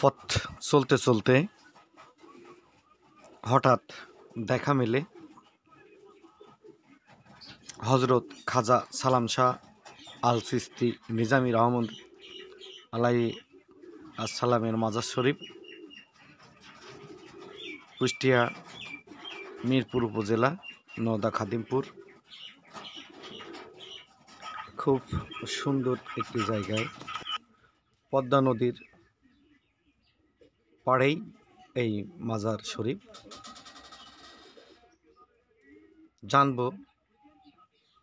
পথ চলতে চলতে হঠাৎ দেখা মেলে হজরত খাজা সালাম শাহ আল চিশতি নিজামী রহমত আলাইহি আসসালামের মাজার শরীফ, কুষ্টিয়া মিরপুর উপজেলা নওদা খাদিমপুর। খুব সুন্দর একটি জায়গায়, পদ্মা নদীর পাড়েই এই মাজার শরীফ। জানব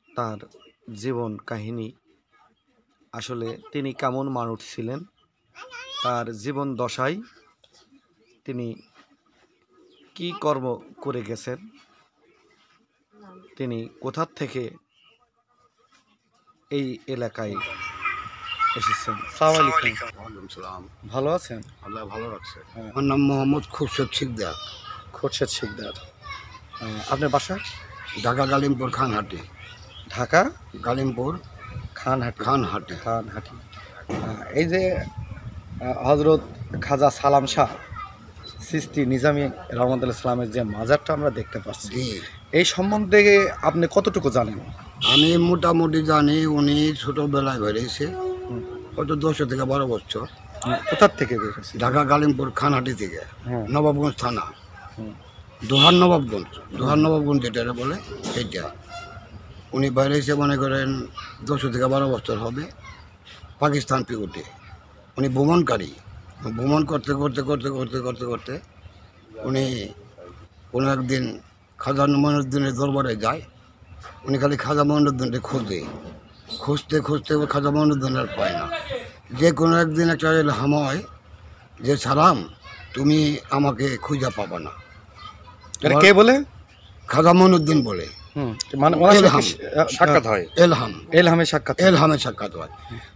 তার জীবন কাহিনী, আসলে তিনি কেমন মানুষ ছিলেন, তার জীবন দশায় তিনি কি কর্ম করে গেছেন, তিনি কোথা থেকে এই এলাকায় এসেছেন। আসসালামু আলাইকুম। ওয়ালাইকুম সালাম। ভালো আছেন? আল্লাহ ভালো রাখছে। আমার নাম মোহাম্মদ খুরশেদ শিকদার। খোরশেদ শিকদার। আপনার বাসা? ঢাকা গালিমপুর খানহাটি। ঢাকা গালিমপুর খানহাটি। খানহাটি। এই যে হজরত খাজা সালাম শাহ চিশতি নিজামী রহমতুল্লাহ ইসলামের যে মাজারটা আমরা দেখতে পাচ্ছি, জি, এই সম্বন্ধে আপনি কতটুকু জানেন? আমি মোটামুটি জানি উনি ছোটোবেলায় বেরিয়েছে, হয়তো 10 থেকে 12 বছর। কোথার থেকে বেরিয়েছে? ঢাকা গালিমপুর খানহাটি থেকে, হ্যাঁ। নবাবগঞ্জ থানা, হুম। দোহার নবাবগঞ্জ যেটা বলে সেইটা। উনি বেরিয়েছে মনে করেন 10 থেকে 12 বছর হবে, পাকিস্তান পিউটে। উনি ভ্রমণকারী, ভ্রমণ করতে করতে করতে করতে করতে করতে উনি কোনো একদিন খাজা মঈনুদ্দিনের দরবারে যায়। উনি খালি খাজা মঈনুদ্দিনকে খুঁজতে খুঁজতে খাজা মঈনুদ্দিন আর পায় না। যে কোনো একদিন একটা ইলহাম হয় যে সালাম, তুমি আমাকে খুঁজে পাবা না। এটা কে বলে? খাজা মঈনুদ্দিন বলে। মানে ইলহাম। সাক্ষাৎ হয়, এলহামের সাক্ষাৎ হয়।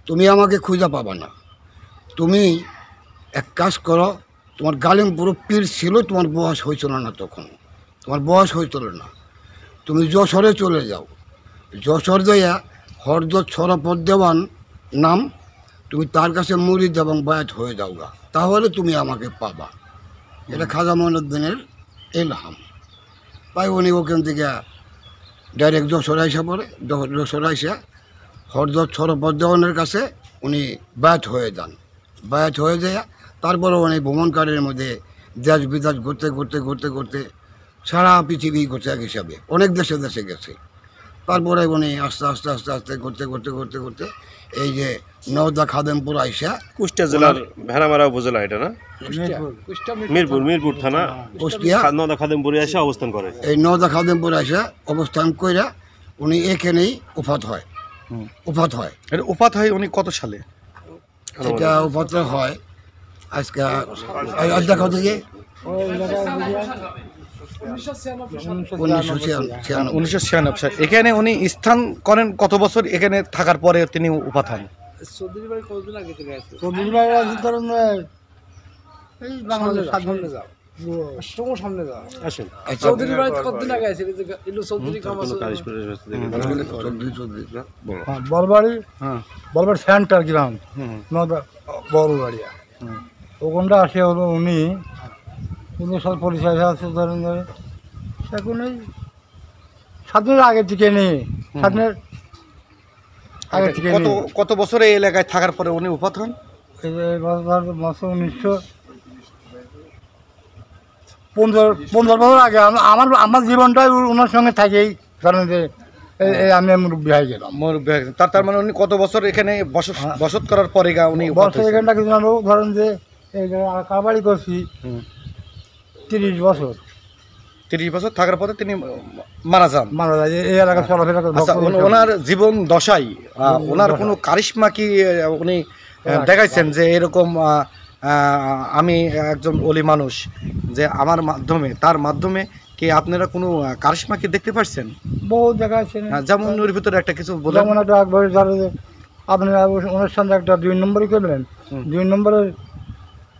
তুমি আমাকে খুঁজে পাবা না, তুমি এক কাজ করো, তোমার গালিমপুর পীর ছিল, তোমার বয়স হয়েছিল না, তখন তোমার বয়স হয়েছিল না, তুমি যশোরে চলে যাও। যশোর যাইয়া হরজত সরপদ দেওয়ান নাম, তুমি তার কাছে মুরিদ এবং বায়াত হয়ে যাও গা, তাহলে তুমি আমাকে পাবা। এটা খাজা মঈনুদ্দিনের ইলহাম। তাই উনি ওখান থেকে ডাইরেক্ট যশোর আইসা পড়ে। যশোর আইসা হরজত সরপদ দেওয়ানের কাছে উনি বায়াত হয়ে যান। বায়াত হয়ে যায়, তারপরে উনি ভ্রমণকারীর মধ্যে দেশ বিদেশ ঘুরতে ঘুরতে ঘুরতে ঘুরতে সারা পৃথিবী ঘুরতে এক হিসাবে অনেক দেশে দেশে গেছে। তারপরে উনি আস্তে আস্তে আস্তে আস্তে ঘুরতে ঘুরতে ঘুরতে ঘুরতে এই যে নওদা খাদিমপুর আইসা, কুষ্টিয়া জেলার ভেড়ামারা উপজেলা, এটা না? মিরপুর থানা, কুষ্টিয়া নওদা খাদিমপুরে এসে অবস্থান করে। এই নওদা খাদিমপুর আইসা অবস্থান কইরা উনি এখানেই উফাত হয়। এটা উপাত হয় উনি কত সালে? এটা উফাত হয় আজকে দেখো থেকে 1996 সালে। এখানে উনি স্থান করেন কত বছর? এখানে থাকার পরে তিনি উপাত হন। বলবাড়ি সেন্টার গ্রাম, বলবাড়িয়া ওখানটা আসে হলো উনি সাথে পরিচয় আছে, ধরেন এখন এই স্বাধীনের আগে থেকে নেই, স্বাধীনের আগে থেকে কত বছর এই এলাকায় থাকার পরে উনি উপাত হন? 15 বছর আগে। আমার জীবনটাই ওনার সঙ্গে থাকেই, কারণ যে আমি মুরব্বী হয়ে গেলাম। তার মানে উনি কত বছর এখানে বসত করার পরে উনি বছর এখানটা কিছু ধরেন যে কারবারি করছি 30 বছর। 30 বছর থাকার পরে তিনি মারা যায় এই এলাকায় চলাফেরা করে। ওনার জীবন দশায় ওনার কোনো কারিশমা কি উনি দেখাইছেন যে এরকম আমি একজন ওলি মানুষ, যে আমার মাধ্যমে তার মাধ্যমে কি আপনারা কোনো কারিশমা কি দেখতে পাচ্ছেন? বহু জায়গায় যেমন ওর ভিতরে একটা কিছু বলে, যেমন একটা আপনি ওনার সঙ্গে একটা 2 নম্বরই করলেন, 2 নম্বরের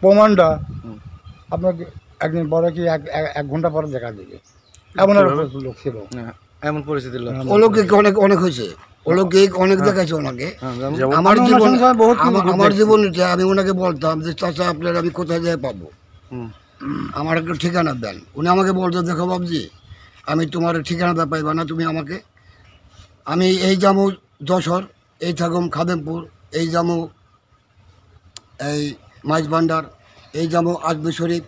প্রমাণটা আপনাকে একদিন পরে কি 1 ঘন্টা পরে দেখা যাবে, এমন লোক ছিল, এমন পরিস্থিতি অনেক হয়েছে। অলৌকিক অনেক দেখাচ্ছে ওনাকে। যেমন আমার আমি জীবন ওনার সঙ্গে বহুত কিছু আমার দেখছি। জীবনে আমি ওনাকে বলতাম যে চাচা আপনার আমি কোথায় যেয়ে পাবো, হুম, আমার একটা ঠিকানা দেন। উনি আমাকে বলতো দেখো বাবজি, আমি তোমার ঠিকানাটা পাইবা না, তুমি আমাকে, আমি এই যাবো যশোর, এই থাকুম খাদেমপুর, এই যাবো এই মাইজ ভান্ডার, এই যাবো আজমি শরীফ,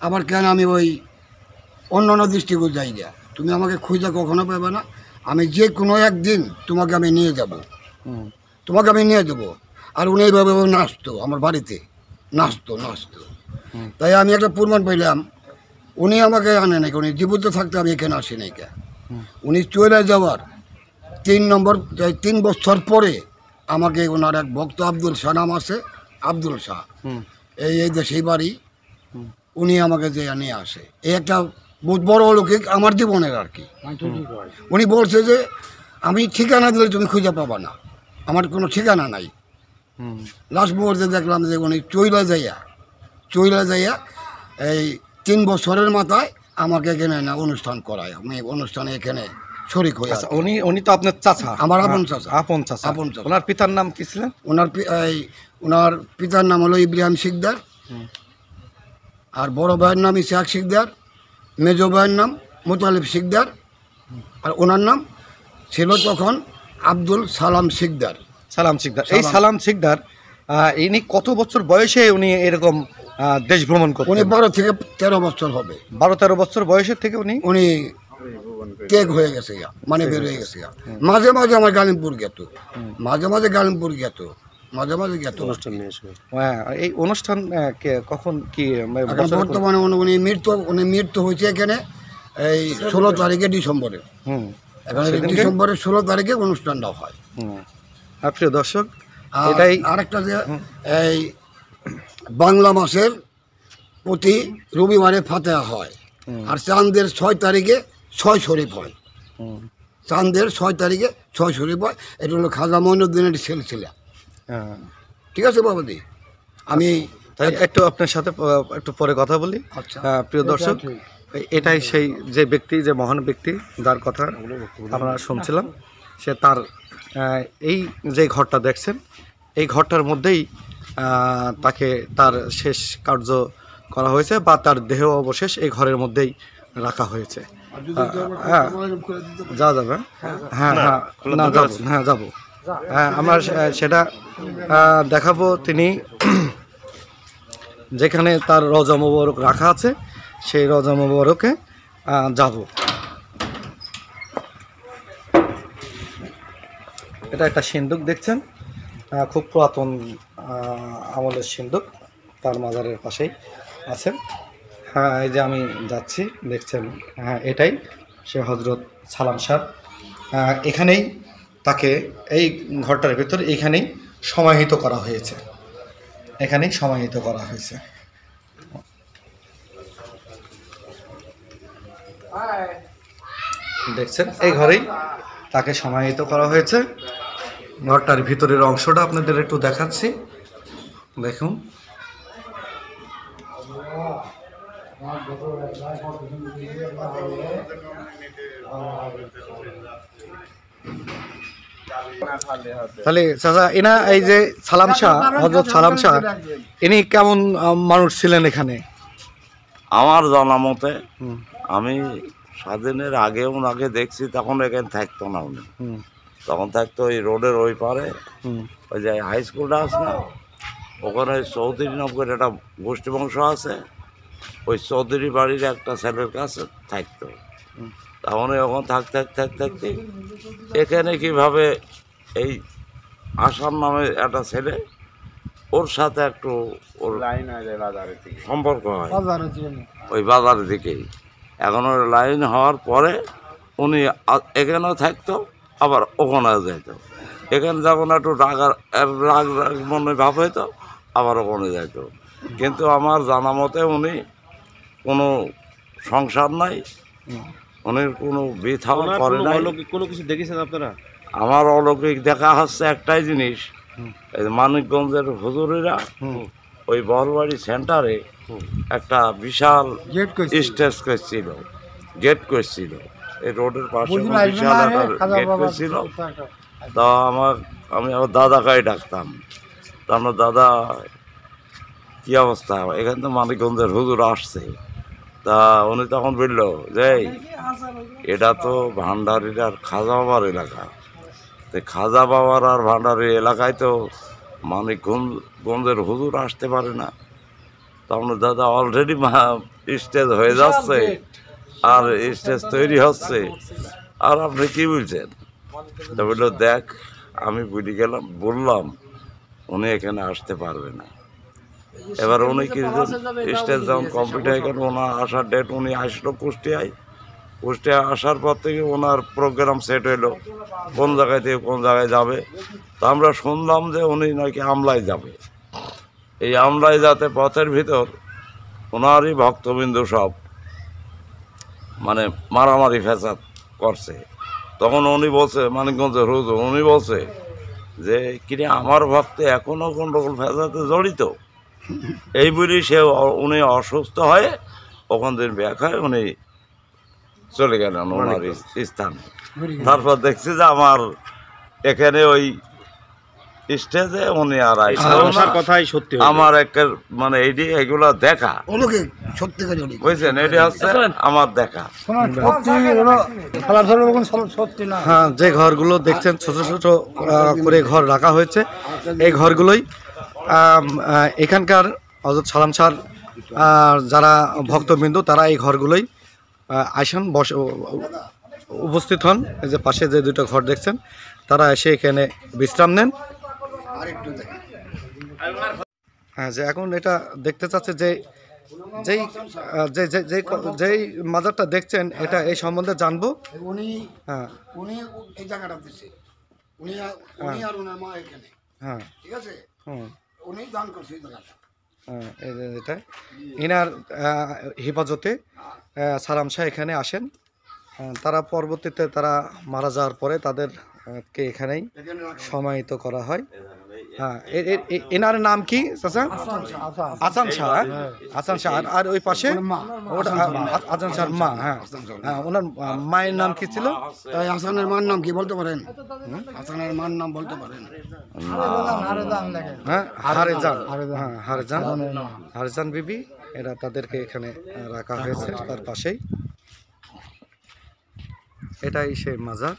আবার কেন আমি ওই অন্য অন্য ডিস্ট্রিক্টও যাই গিয়া, তুমি আমাকে খুঁজে কখনো পাবে না, আমি যে কোনো একদিন তোমাকে আমি নিয়ে যাব, হুম, তোমাকে আমি নিয়ে যাবো। আর উনি এইভাবে নাচতো আমার বাড়িতে, নাচতো। হুম। তাই আমি একটা প্রমাণ পাইলাম, উনি আমাকে আনে নাকি, উনি জীবিত থাকতে আমি এখানে আসি নাই কে। উনি চলে যাওয়ার 3 বছর পরে আমাকে ওনার এক ভক্ত আব্দুল শাহ নাম আছে, আব্দুল শাহ, হুম, এই দেশেই বাড়ি, হুম। উনি আমাকে যে নিয়ে আসে। এই একটা বহুত বড় অলৌকিক আমার জীবনের আর কি। উনি বলছে যে আমি ঠিকানা দিলে তুমি খুঁজে পাবা না, আমার কোনো ঠিকানা নাই। হুম। লাস্ট মুহূর্তে দেখলাম যে উনি চইলা যাইয়া এই 3 বছরের মাথায় আমাকে এখানে না অনুষ্ঠান করায়, আমি অনুষ্ঠানে এখানে শরিক হই। আচ্ছা, উনি তো আপনার চাচা, আমার আপন চাচা। আপন চাচা। আপন চাচা। ওনার পিতার নাম কি ছিলেন? ওনার পিতার নাম হলো ইব্রাহিম শিকদার, হুম। আর বড় ভাইয়ের নাম ইসহাক শিকদার, মেজো ভাইয়ের নাম মোতালিব শিকদার, আর ওনার নাম ছিল তখন আব্দুল সালাম শিকদার। সালাম শিকদার। এই সালাম শিকদার ইনি কত বছর বয়সে উনি এরকম দেশ ভ্রমণ উনি করতেন? 12 থেকে 13 বছর হবে। 12-13 বছর বয়সের থেকে উনি উনি ত্যাগ হয়ে গেছে গা, মানে বের হয়ে গেছে গা। মাঝে মাঝে আমার গালিমপুর গেত, মাঝে গালিমপুর গেত, মাঝে গেত। অনুষ্ঠান নিয়ে এসে এই অনুষ্ঠান কখন কি এখন বছরে বর্তমানে উনি মৃত্যু হয়েছে এখানে এই 16 তারিখে ডিসেম্বরে। হুম, এখন সেদিনকে? ডিসেম্বরের 16 তারিখে অনুষ্ঠানটা হয়। হুম। প্রিয় দর্শক, আর এটাই আরেকটা যে এই বাংলা মাসের প্রতি রবিবারে ফাতেহা হয়, আর চাঁদের 6 তারিখে 6 শরীফ হয়। হুম, চাঁদের 6 তারিখে 6 শরীফ হয়। এটা হলো খাজা মঈনুদ্দিনের সিলসিলা। হ্যাঁ। ঠিক আছে বাবাদি, আমি তাই একটু আপনার সাথে একটু পরে কথা বলি। আচ্ছা। প্রিয় দর্শক, এটাই সেই যে ব্যক্তি, যে মহান ব্যক্তি যার কথা আমরা শুনছিলাম, সে তার এই যে ঘরটা দেখছেন, এই ঘরটার মধ্যেই তাকে তার শেষ কার্য করা হয়েছে, বা তার দেহ অবশেষ এই ঘরের মধ্যেই রাখা হয়েছে। হ্যাঁ, যাওয়া যাবে। হ্যাঁ, না যাবো, হ্যাঁ যাবো। হ্যাঁ, আমরা সেটা দেখাবো। তিনি যেখানে তার রওজা মোবারক রাখা আছে, সেই রওজা মোবারকে যাব। এটা একটা সিন্দুক দেখছেন, খুব পুরাতন আমলের সিন্দুক, তার মাজারের পাশেই আছে। হ্যাঁ, এই যে আমি যাচ্ছি, দেখছেন, হ্যাঁ এটাই সে হজরত সালাম শাহ। এখানেই তাকে, এই ঘরটার ভিতর এখানেই সমাহিত করা হয়েছে, এখানেই সমাহিত করা হয়েছে। দেখছেন, এই ঘরেই তাকে সমাহিত করা হয়েছে। ঘরটার ভিতরের অংশটা আপনাদের একটু দেখাচ্ছি, দেখুন। তাহলে চাচা, এনা এই যে সালাম শাহ, হযরত সালাম শাহ, ইনি কেমন মানুষ ছিলেন এখানে? আমার জানা মতে হুম, আমি স্বাধীনের আগে ওনাকে দেখছি, তখন এখানে থাকতো না উনি, হুম, তখন থাকতো ওই রোডের ওই পারে, হুম, ওই যে হাই স্কুলটা আছে না, ওখানে চৌধুরী নগরের একটা গোষ্ঠী বংশ আছে, ওই চৌধুরী বাড়ির একটা ছেলের কাছে থাকতো। তখন ওখানে থাকতে এখানে কিভাবে এই আসাম নামে একটা ছেলে, ওর সাথে একটু ওর সম্পর্ক হয় ওই বাজারের দিকেই। এখন ওর লাইন হওয়ার পরে উনি এখানেও থাকতো, আবার ওখানেও যাইতো। এখানে যখন একটু রাগ মনে ভাব হইতো, আবার ওখানে যাইতো। কিন্তু আমার জানা মতে উনি কোনো সংসার নাই, উনি কোনো বিথাও করে নাই। কোনো কিছু দেখেছেন আপনারা? আমার অলৌকিক দেখা হচ্ছে একটাই জিনিস, এই যে মানিকগঞ্জের হুজুরেরা ওই বড়বাড়ি সেন্টারে একটা বিশাল স্টেজ করছিল, গেট করছিল। এই রোডের পাশে বুঝি কোনো না, আসবে বিশাল না, একটা খাজা গেট বাবা ছিল। তা আমি আমার দাদাকেই ডাকতাম। তা আমার দাদা, কি অবস্থা, এখানে তো মানিকগঞ্জের হুজুর আসছে। তা উনি তখন বলল যে এটা তো ভান্ডারির আর খাজা বাবার এলাকা, তো খাজা বাবার আর ভান্ডারির এলাকায় তো মানিকগঞ্জের হুজুর আসতে পারে না। তখন দাদা অলরেডি স্টেজ হয়ে যাচ্ছে আর স্টেজ তৈরি হচ্ছে, আর আপনি কি বলছেন? তা বললো দেখ, আমি বললাম উনি এখানে আসতে পারবে না। এবার উনি কিছুদিন স্টেজ যখন কমপ্লিট হয়ে গেল, ওনার আসার ডেট, উনি আসলো কুষ্টিয়ায়। আসার পর থেকে ওনার প্রোগ্রাম সেট হইলো কোন জায়গায় থেকে কোন জায়গায় যাবে। তা আমরা শুনলাম যে উনি নাকি আমলায় যাবে। এই আমলায় যাতে পথের ভিতর ওনারই ভক্তবিন্দু সব মানে মারামারি ফ্যাসাদ করছে। তখন উনি বলছে, মানিকগঞ্জের হুজুর, উনি বলছে যে কিরে আমার ভক্ত এখনও কোন রকম ফ্যাসাদে জড়িত। এই বলি উনি অসুস্থ হয়ে ওখান থেকে ব্যাখ্যায় উনি চলে গেলেন ওনার স্থান। তারপর দেখছি যে আমার এখানে ওই স্টেজে উনি আর ওনার কথাই সত্যি হইলো। আমার একের মানে এগুলো দেখা, ওলোকে সত্যিকারই অনেক বুঝছেন, এটি হচ্ছে আমার দেখা। সত্যি হলো খেলাধুলা কোনো সত্যি না। হ্যাঁ, যে ঘরগুলো দেখছেন ছোট ছোট করে ঘর রাখা হয়েছে, এই ঘরগুলোই এখানকার হযরত সালাম শাহর যারা ভক্তবিন্দু তারা এই ঘরগুলোই আসেন উপস্থিত হন। এই যে পাশে যে দুটো ঘর দেখছেন, তারা এসে এখানে বিশ্রাম নেন। হ্যাঁ, যে এখন এটা দেখতে চাচ্ছে যে যেই যেই মাজারটা দেখছেন, এটা এই সম্বন্ধে জানবো। উনি হ্যাঁ উনি এই জায়গাটা দিচ্ছে, উনি আর ওনার মা এখানে, হ্যাঁ ঠিক আছে, হুম উনি দান করছে এই জায়গাটা। হ্যাঁ, এই যে এটা এনার হেফাজতে সালাম শাহ এখানে আসেন। তারা পরবর্তীতে তারা মারা যাওয়ার পরে তাদেরকে এখানেই সমাহিত করা হয়। হ্যাঁ, এনার নাম কি চাচা? আসান শাহ। আসান শাহ। আর ওই পাশে ওটা আসান শাহর মা। হ্যাঁ, হ্যাঁ, ওনার মায়ের নাম কি ছিল? তাই হাসানের মার নাম কি বলতে পারেন? হাসানের মার নাম বলতে পারেন? হ্যাঁ, হারেজান। হ্যাঁ, হারেজান, হারেজান বিবি। এরা তাদেরকে এখানে রাখা হয়েছে তার পাশেই। এটাই সেই মাজার।